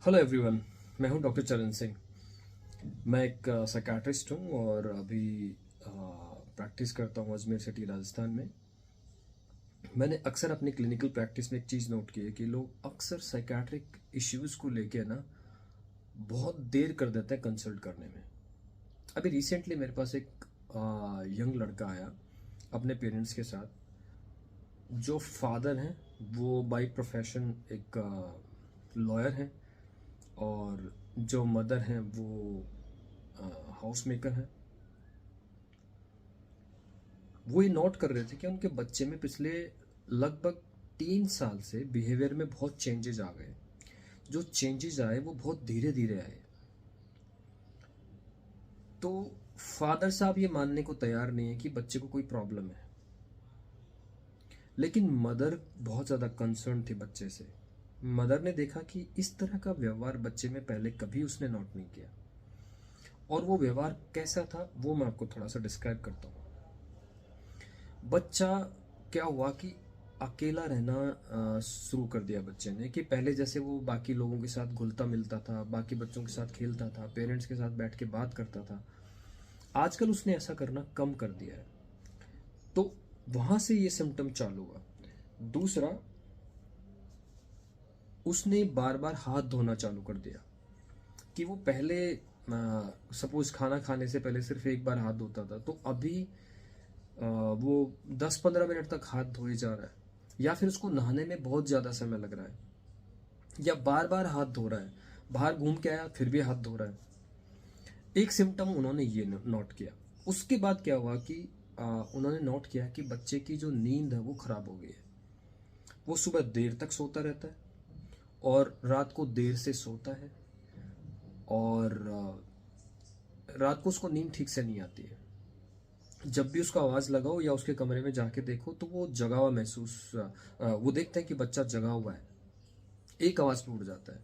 Hello everyone. मैं हूं doctor चरण सिंह। मैं एक साइकाट्रिस्ट हूं और अभी प्रैक्टिस करता हूं अजमेर सिटी राजस्थान में। मैंने अक्सर अपनी क्लिनिकल प्रैक्टिस में एक चीज़ नोट की है कि लोग अक्सर साइकाट्रिक इश्यूज़ को लेके ना बहुत देर कर देते हैं कंसल्ट करने में। अभी रिसेंटली मेरे पास एक यंग लड़का आया अपने पेरेंट्स के साथ। जो फादर हैं वो बाय प्रोफेशन एक लॉयर हैं और जो मदर हैं वो हाउस मेकर हैं। वो ये नोट कर रहे थे कि उनके बच्चे में पिछले लगभग 3 साल से बिहेवियर में बहुत चेंजेस आ गए। जो चेंजेस आए वो बहुत धीरे धीरे आए। तो फादर साहब ये मानने को तैयार नहीं है कि बच्चे को कोई प्रॉब्लम है, लेकिन मदर बहुत ज़्यादा कंसर्न थी बच्चे से। मदर ने देखा कि इस तरह का व्यवहार बच्चे में पहले कभी उसने नोट नहीं किया। और वो व्यवहार कैसा था वो मैं आपको थोड़ा सा डिस्क्राइब करता हूँ। बच्चा क्या हुआ कि अकेला रहना शुरू कर दिया बच्चे ने। कि पहले जैसे वो बाकी लोगों के साथ घुलता मिलता था, बाकी बच्चों के साथ खेलता था, पेरेंट्स के साथ बैठ के बात करता था, आजकल उसने ऐसा करना कम कर दिया है। तो वहां से ये सिम्टम चालू हुआ। दूसरा, उसने बार बार हाथ धोना चालू कर दिया। कि वो पहले सपोज खाना खाने से पहले सिर्फ एक बार हाथ धोता था, तो अभी वो 10-15 मिनट तक हाथ धोए जा रहा है। या फिर उसको नहाने में बहुत ज़्यादा समय लग रहा है, या बार बार हाथ धो रहा है। बाहर घूम के आया फिर भी हाथ धो रहा है। एक सिम्टम उन्होंने ये नोट किया। उसके बाद क्या हुआ कि उन्होंने नोट किया कि बच्चे की जो नींद है वो खराब हो गई है। वो सुबह देर तक सोता रहता है और रात को देर से सोता है, और रात को उसको नींद ठीक से नहीं आती है। जब भी उसको आवाज लगाओ या उसके कमरे में जाके देखो तो वो जगा हुआ महसूस, वो देखते हैं कि बच्चा जगा हुआ है, एक आवाज पे उठ जाता है।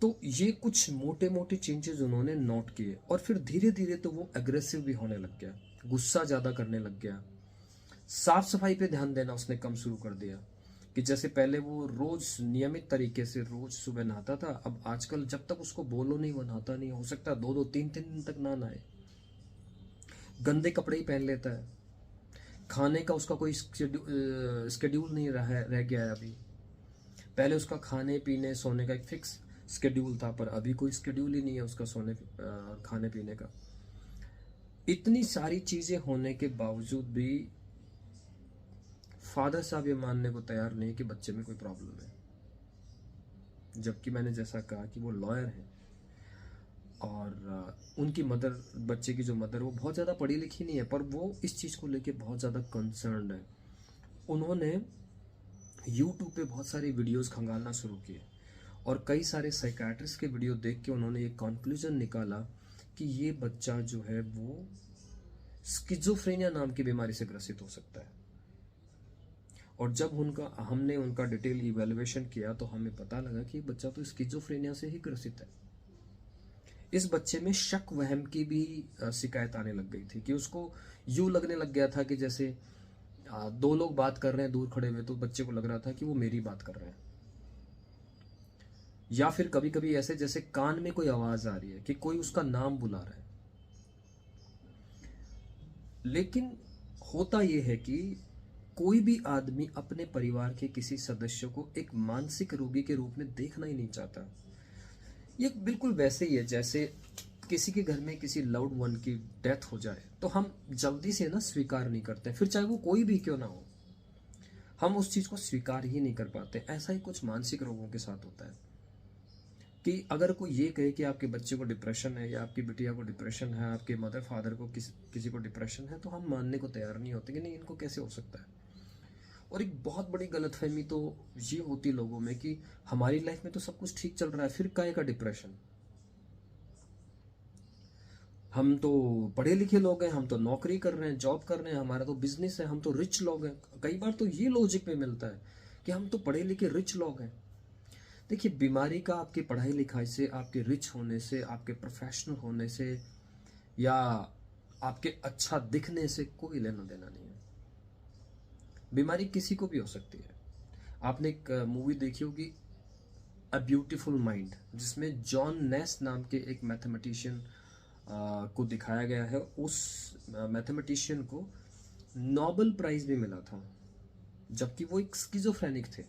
तो ये कुछ मोटे मोटे चेंजेस उन्होंने नोट किए। और फिर धीरे धीरे तो वो एग्रेसिव भी होने लग गया, गुस्सा ज्यादा करने लग गया। साफ सफाई पे ध्यान देना उसने कम शुरू कर दिया। कि जैसे पहले वो रोज नियमित तरीके से रोज सुबह नहाता था, अब आजकल जब तक उसको बोलो नहीं वो नहाता नहीं। हो सकता है 2-2 3-3 दिन तक ना नहाए। गंदे कपड़े ही पहन लेता है। खाने का उसका कोई स्केड्यूल नहीं रह गया है अभी। पहले उसका खाने पीने सोने का एक फिक्स स्केड्यूल था, पर अभी कोई स्केड्यूल ही नहीं है उसका सोने खाने पीने का। इतनी सारी चीजें होने के बावजूद भी फादर साहब ये मानने को तैयार नहीं कि बच्चे में कोई प्रॉब्लम है। जबकि मैंने जैसा कहा कि वो लॉयर हैं और उनकी मदर, बच्चे की जो मदर, वो बहुत ज़्यादा पढ़ी लिखी नहीं है, पर वो इस चीज़ को लेके बहुत ज़्यादा कंसर्न्ड है। उन्होंने यूट्यूब पे बहुत सारी वीडियोस खंगालना शुरू किए और कई सारे साइकाट्रिस्ट के वीडियो देख के उन्होंने ये कंक्लूजन निकाला कि ये बच्चा जो है वो स्किज़ोफ्रेनिया नाम की बीमारी से ग्रसित हो सकता है। और जब हमने उनका डिटेल इवेल्युएशन किया तो हमें पता लगा कि बच्चा तो स्किज़ोफ्रेनिया से ही ग्रसित है। इस बच्चे में शक वहम की भी शिकायत आने लग गई थी। कि उसको यूं लगने लग गया था कि जैसे दो लोग बात कर रहे हैं दूर खड़े हुए, तो बच्चे को लग रहा था कि वो मेरी बात कर रहे हैं। या फिर कभी कभी ऐसे जैसे कान में कोई आवाज आ रही है कि कोई उसका नाम बुला रहा है। लेकिन होता यह है कि कोई भी आदमी अपने परिवार के किसी सदस्य को एक मानसिक रोगी के रूप में देखना ही नहीं चाहता। ये बिल्कुल वैसे ही है जैसे किसी के घर में किसी लव्ड वन की डेथ हो जाए तो हम जल्दी से ना स्वीकार नहीं करते, फिर चाहे वो कोई भी क्यों ना हो। हम उस चीज को स्वीकार ही नहीं कर पाते। ऐसा ही कुछ मानसिक रोगों के साथ होता है। कि अगर कोई ये कहे कि आपके बच्चे को डिप्रेशन है या आपकी बिटिया को डिप्रेशन है, आपके मदर फादर को किसी को डिप्रेशन है, तो हम मानने को तैयार नहीं होते कि नहीं, इनको कैसे हो सकता है। और एक बहुत बड़ी गलतफहमी तो ये होती लोगों में कि हमारी लाइफ में तो सब कुछ ठीक चल रहा है, फिर काहे का डिप्रेशन। हम तो पढ़े लिखे लोग हैं, हम तो नौकरी कर रहे हैं, जॉब कर रहे हैं, हमारा तो बिजनेस है, हम तो रिच लोग हैं। कई बार तो ये लॉजिक में मिलता है कि हम तो पढ़े लिखे रिच लोग हैं। देखिए, बीमारी का आपकी पढ़ाई लिखाई से, आपके रिच होने से, आपके प्रोफेशनल होने से, या आपके अच्छा दिखने से कोई लेना देना नहीं है। बीमारी किसी को भी हो सकती है। आपने एक मूवी देखी होगी, अ ब्यूटीफुल माइंड, जिसमें जॉन नेस नाम के एक मैथमेटिशियन को दिखाया गया है। उस मैथमेटिशियन को नोबेल प्राइज भी मिला था, जबकि वो एक स्किज़ोफ्रेनिक थे,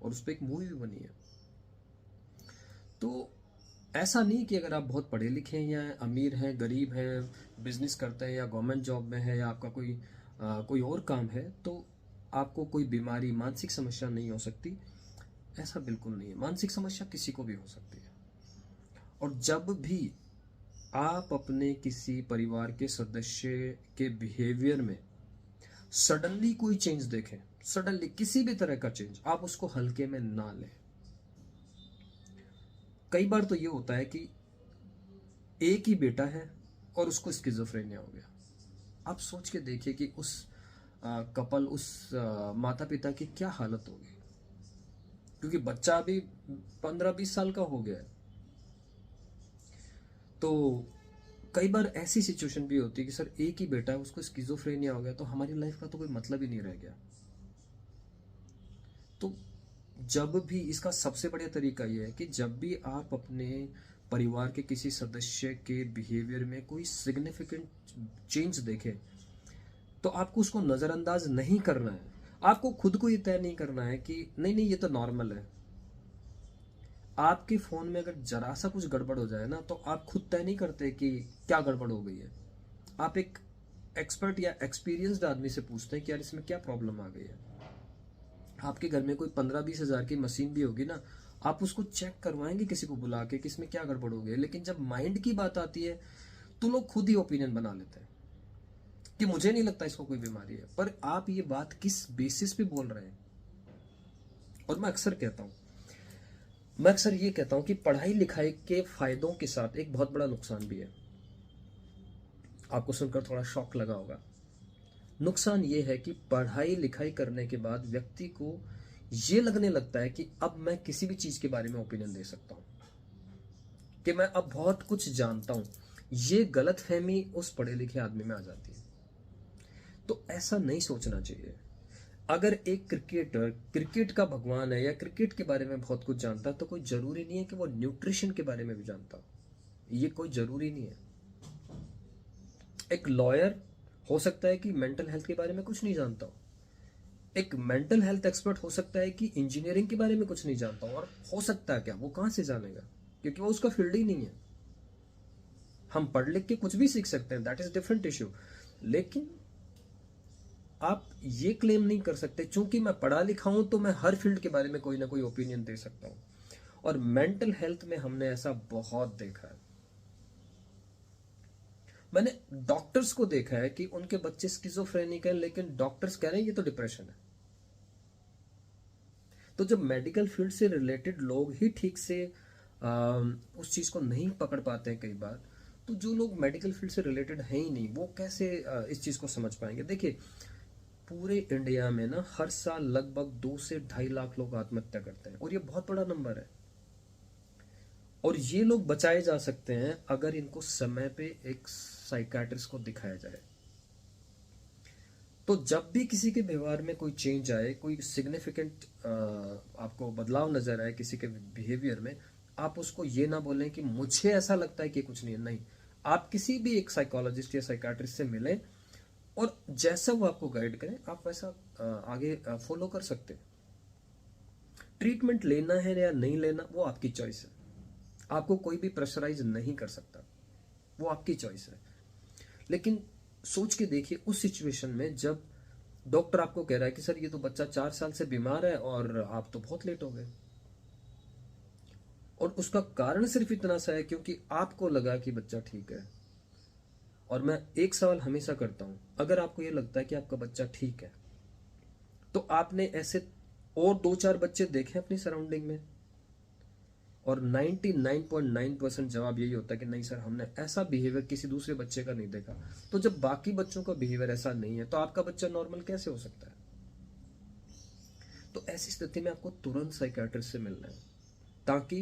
और उस पर एक मूवी भी बनी है। तो ऐसा नहीं कि अगर आप बहुत पढ़े लिखे हैं या अमीर हैं, गरीब हैं, बिजनेस करते हैं या गवर्नमेंट जॉब में है या आपका कोई और काम है, तो आपको कोई बीमारी, मानसिक समस्या नहीं हो सकती। ऐसा बिल्कुल नहीं है। मानसिक समस्या किसी को भी हो सकती है। और जब भी आप अपने किसी परिवार के सदस्य के बिहेवियर में सडनली कोई चेंज देखें, सडनली किसी भी तरह का चेंज, आप उसको हल्के में ना लें। कई बार तो ये होता है कि एक ही बेटा है और उसको स्किज़ोफ्रेनिया हो गया। आप सोच के देखिए कि उस कपल, उस माता पिता की क्या हालत होगी, क्योंकि बच्चा अभी 15-20 साल का हो गया है। तो कई बार ऐसी सिचुएशन भी होती है कि सर एक ही बेटा है, उसको स्किज़ोफ्रेनिया हो गया, तो हमारी लाइफ का तो कोई मतलब ही नहीं रह गया। तो जब भी, इसका सबसे बढ़िया तरीका यह है कि जब भी आप अपने परिवार के किसी सदस्य के बिहेवियर में कोई सिग्निफिकेंट चेंज देखें, तो आपको उसको नज़रअंदाज नहीं करना है। आपको खुद को ये तय नहीं करना है कि नहीं नहीं ये तो नॉर्मल है। आपके फ़ोन में अगर जरा सा कुछ गड़बड़ हो जाए ना, तो आप खुद तय नहीं करते कि क्या गड़बड़ हो गई है। आप एक एक्सपर्ट या एक्सपीरियंस्ड आदमी से पूछते हैं कि यार इसमें क्या प्रॉब्लम आ गई है। आपके घर में कोई 15-20 हज़ार की मशीन भी होगी ना, आप उसको चेक करवाएंगे किसी को बुला के कि इसमें क्या गड़बड़ हो गई है। लेकिन जब माइंड की बात आती है तो लोग खुद ही ओपिनियन बना लेते हैं कि मुझे नहीं लगता इसको कोई बीमारी है। पर आप ये बात किस बेसिस पे बोल रहे हैं? और मैं अक्सर ये कहता हूं कि पढ़ाई लिखाई के फायदों के साथ एक बहुत बड़ा नुकसान भी है। आपको सुनकर थोड़ा शॉक लगा होगा। नुकसान ये है कि पढ़ाई लिखाई करने के बाद व्यक्ति को ये लगने लगता है कि अब मैं किसी भी चीज के बारे में ओपिनियन दे सकता हूं, कि मैं अब बहुत कुछ जानता हूं। ये गलत फहमी उस पढ़े लिखे आदमी में आ जाती है। तो ऐसा नहीं सोचना चाहिए। अगर एक क्रिकेटर क्रिकेट का भगवान है या क्रिकेट के बारे में बहुत कुछ जानता है, तो कोई जरूरी नहीं है कि वो न्यूट्रिशन के बारे में भी जानता हो। ये कोई जरूरी नहीं है। एक लॉयर हो सकता है कि मेंटल हेल्थ के बारे में कुछ नहीं जानता हो। एक मेंटल हेल्थ एक्सपर्ट हो सकता है कि इंजीनियरिंग के बारे में कुछ नहीं जानता हो। और हो सकता है क्या, वो कहां से जानेगा, क्योंकि वो उसका फील्ड ही नहीं है। हम पढ़ लिख के कुछ भी सीख सकते हैं, दैट इज डिफरेंट इश्यू। लेकिन आप ये क्लेम नहीं कर सकते चूंकि मैं पढ़ा लिखा हूं तो मैं हर फील्ड के बारे में कोई ना कोई ओपिनियन दे सकता हूं। और मेंटल हेल्थ में हमने ऐसा बहुत देखा है। मैंने डॉक्टर्स को देखा है कि उनके बच्चे स्किज़ोफ्रेनिक हैं, लेकिन डॉक्टर्स कह रहे हैं ये तो डिप्रेशन है। तो जब मेडिकल फील्ड से रिलेटेड लोग ही ठीक से उस चीज को नहीं पकड़ पाते हैं कई बार, तो जो लोग मेडिकल फील्ड से रिलेटेड हैं ही नहीं, वो कैसे इस चीज को समझ पाएंगे। देखिए, पूरे इंडिया में ना हर साल लगभग 2 से 2.5 लाख लोग आत्महत्या करते हैं, और ये बहुत बड़ा नंबर है। और ये लोग बचाए जा सकते हैं अगर इनको समय पे एक साइकाट्रिस्ट को दिखाया जाए। तो जब भी किसी के व्यवहार में कोई चेंज आए, कोई सिग्निफिकेंट आपको बदलाव नजर आए किसी के बिहेवियर में, आप उसको ये ना बोलें कि मुझे ऐसा लगता है कि कुछ नहीं है। नहीं, आप किसी भी एक साइकोलॉजिस्ट या साइकाट्रिस्ट से मिलें, और जैसा वो आपको गाइड करें आप वैसा आगे फॉलो कर सकते हैं। ट्रीटमेंट लेना है या नहीं लेना वो आपकी चॉइस है। आपको कोई भी प्रेशराइज नहीं कर सकता, वो आपकी चॉइस है। लेकिन सोच के देखिए, उस सिचुएशन में जब डॉक्टर आपको कह रहा है कि सर ये तो बच्चा 4 साल से बीमार है और आप तो बहुत लेट हो गए, और उसका कारण सिर्फ इतना सा है क्योंकि आपको लगा कि बच्चा ठीक है। और मैं एक सवाल हमेशा करता हूं, अगर आपको ये लगता है कि आपका बच्चा ठीक है, तो आपने ऐसे और 2-4 बच्चे देखे अपनी सराउंडिंग में, और 99.9% जवाब यही होता है कि नहीं सर, हमने ऐसा बिहेवियर किसी दूसरे बच्चे का नहीं देखा। तो जब बाकी बच्चों का बिहेवियर ऐसा नहीं है, तो आपका बच्चा नॉर्मल कैसे हो सकता है? तो ऐसी स्थिति में आपको तुरंत साइकियाट्रिस्ट से मिलना है, ताकि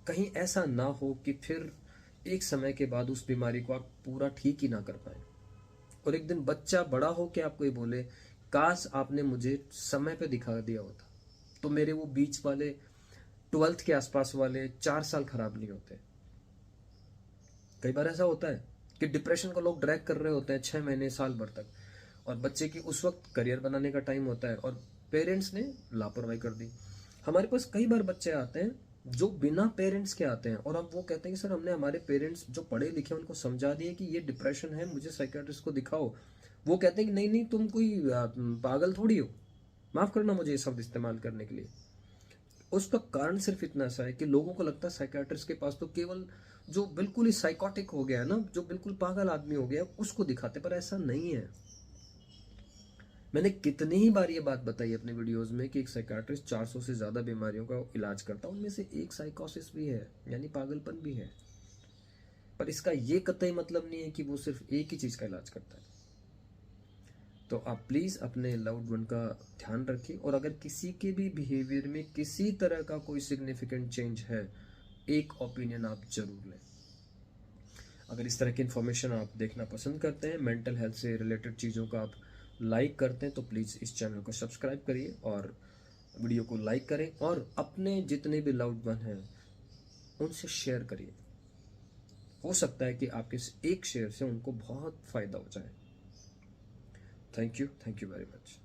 कहीं ऐसा ना हो कि फिर एक समय के बाद उस बीमारी को आप पूरा ठीक ही ना कर पाए, और एक दिन बच्चा बड़ा हो के आपको ये बोले, काश आपने मुझे समय पे दिखा दिया होता, तो मेरे वो बीच वाले 12th के आसपास वाले 4 साल खराब नहीं होते। कई बार ऐसा होता है कि डिप्रेशन को लोग ड्रैग कर रहे होते हैं 6 महीने साल भर तक, और बच्चे की उस वक्त करियर बनाने का टाइम होता है और पेरेंट्स ने लापरवाही कर दी। हमारे पास कई बार बच्चे आते हैं जो बिना पेरेंट्स के आते हैं, और अब वो कहते हैं कि सर हमने हमारे पेरेंट्स जो पढ़े लिखे उनको समझा दिए कि ये डिप्रेशन है, मुझे साइकियाट्रिस्ट को दिखाओ। वो कहते हैं कि नहीं नहीं, तुम कोई पागल थोड़ी हो, माफ करना मुझे ये शब्द इस्तेमाल करने के लिए। उसका कारण सिर्फ इतना सा है कि लोगों को लगता है साइकियाट्रिस्ट के पास तो केवल जो बिल्कुल ही साइकोटिक हो गया है ना, जो बिल्कुल पागल आदमी हो गया, उसको दिखाते, पर ऐसा नहीं है। मैंने कितनी ही बार ये बात बताई अपने वीडियोस में कि एक साइकियाट्रिस्ट 400 से ज्यादा बीमारियों का इलाज करता है, उनमें से एक साइकोसिस भी है, यानी पागलपन भी है। पर इसका ये कतई मतलब नहीं है कि वो सिर्फ एक ही चीज का इलाज करता है। तो आप प्लीज अपने लव्ड वन का ध्यान रखिए, और अगर किसी के भी बिहेवियर में किसी तरह का कोई सिग्निफिकेंट चेंज है, एक ओपिनियन आप जरूर लें। अगर इस तरह की इन्फॉर्मेशन आप देखना पसंद करते हैं, मेंटल हेल्थ से रिलेटेड चीज़ों का आप लाइक करते हैं, तो प्लीज़ इस चैनल को सब्सक्राइब करिए और वीडियो को लाइक करें, और अपने जितने भी लव्ड वन हैं उनसे शेयर करिए। हो सकता है कि आपके इस एक शेयर से उनको बहुत फ़ायदा हो जाए। Thank you very much.